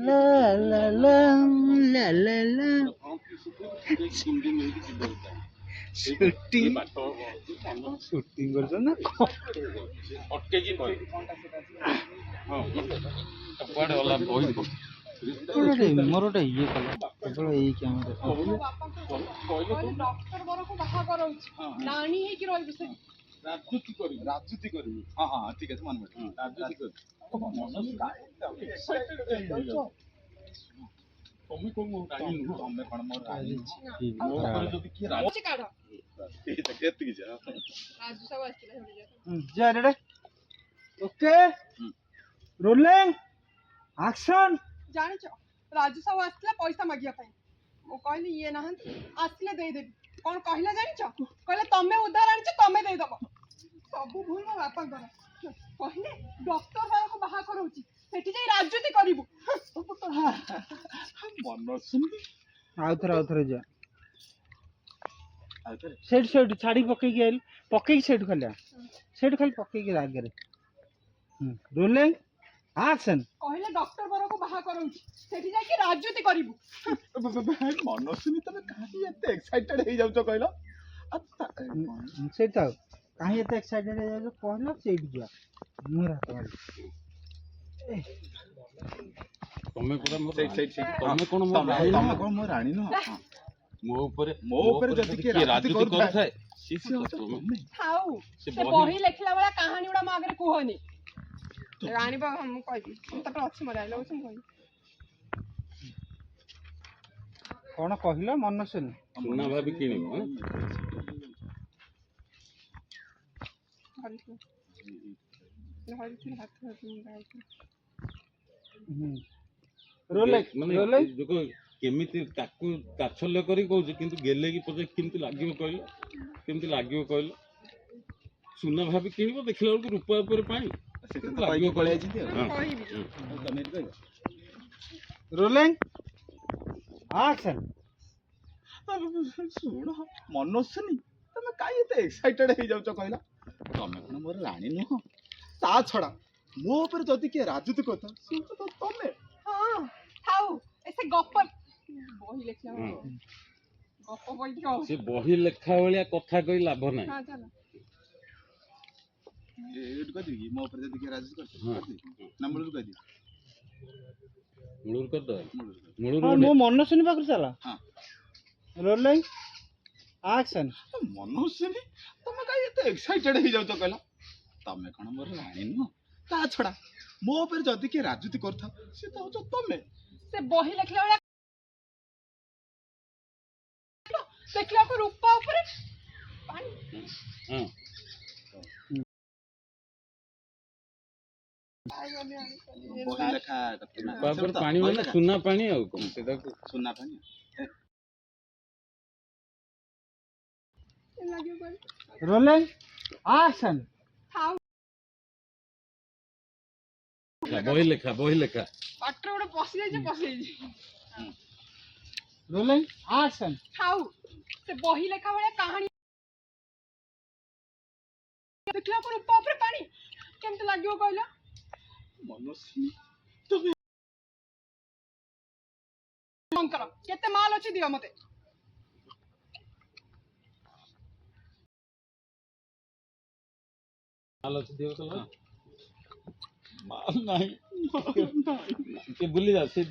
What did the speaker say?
ला ला ला ला ला ला shooting shooting करछो ना अटके जी भाई हां कुआडे वाला बही कोडे मोरटे ये कला केवल एई कैमरा डॉक्टर बरको बाहा करौछि नानी हे कि रहबे से राजनीति करी हां हां ठीक है मान बैठ राजनीति कर मनोज काय एक्साइटेड हे जाउछो तुम को मो रानी तुम कोन मोर रानी मो ऊपर जदी की राज से काढ ए त केत की जा राजू सब आस्थिला थोड़ी जा रेडी ओके रोलिंग एक्शन जानि छ राजू सब आस्थिला पैसा मागिया पई मो कहली ये नहंत आस्थिले दे देबी कोन कहला जानि छ कहले तमे उधार आनि छ तमे दे दबो सब भूल मो बापा कर कहले डॉक्टर बरको बाहा करौछि सेठी जाई राजनीति करिवु मनोज सुन आउथरे जा सेट सेट छाड़ी पकई के आइल पकई सेट खाली पकई के आगे रे रोलिंग एक्शन कहले डॉक्टर बरको बाहा करौछि सेठी जाई कि राजनीति करिवु मनोज सुन तमे काहे एते एक्साइटेड हे जाउछो कहलो सेट था काहे एते एक्साइटेड है जो कहला सेट गया मेरा तो तमे पूरा मोर तमे कोन मोर रानी न मो ऊपर जति के राजनीति कर थाए तुमे थाउ से बही लेखला वाला कहानी उडा मागरे कोहनी रानी बा हम कहबी त अछि मराइलो हम कहबी कोन कहला मन सुन सुना भाभी किनिबो रोले जो केमिति ताकू ताछल्य करी कहू किंतु गेले की पजे किंतु लागियो कहलो सुना भाभी किनिबो देखला को रुपया ऊपर पानी लागियो कळे आछि रोलिंग एक्शन सुन मनोज सुनी तमे काई एते एक्साइटेड हे जाउछो कहला तमे कोन मोर रानी नुह ता छडा मो ऊपर जदी के राजनीति करता से तो तमे हां थाउ ऐसे गप्प बही लेखला गप्प बही दियो से बही लेखा वाला कथा कई लाभ नाही हां चलो एड कर दी मो ऊपर जदी के राजनीति करता ना मुळुर कर दी मुळुर कर दो मुळुर मो मन सुनी पाकर चला हां रोलिंग एक्शन मनोज सुनी तमे काई एते एक्साइटेड हे जाउछो कहला तमे कोन मोर रानी नुह ता छडा मो ऊपर जदी के राजनीति करता से तो हो तमे से बही लेखला वाला देखला को रूपा ऊपर पानी हां बही लेखा ऊपर पानी वाला सुना पानी आ सेटा सुना पानी लागियो कर रोलिंग एक्शन थाउ बही लेखा पाटर उडे पसी जाई रोलिंग एक्शन थाउ से बही लेखा वाला कहानी देखला को रूपा ऊपर पानी केमते लागियो कहला मनोज तमे मन करो केते माल अछि दियो मते माल अछि दियो कला माल नाही के बुली जा से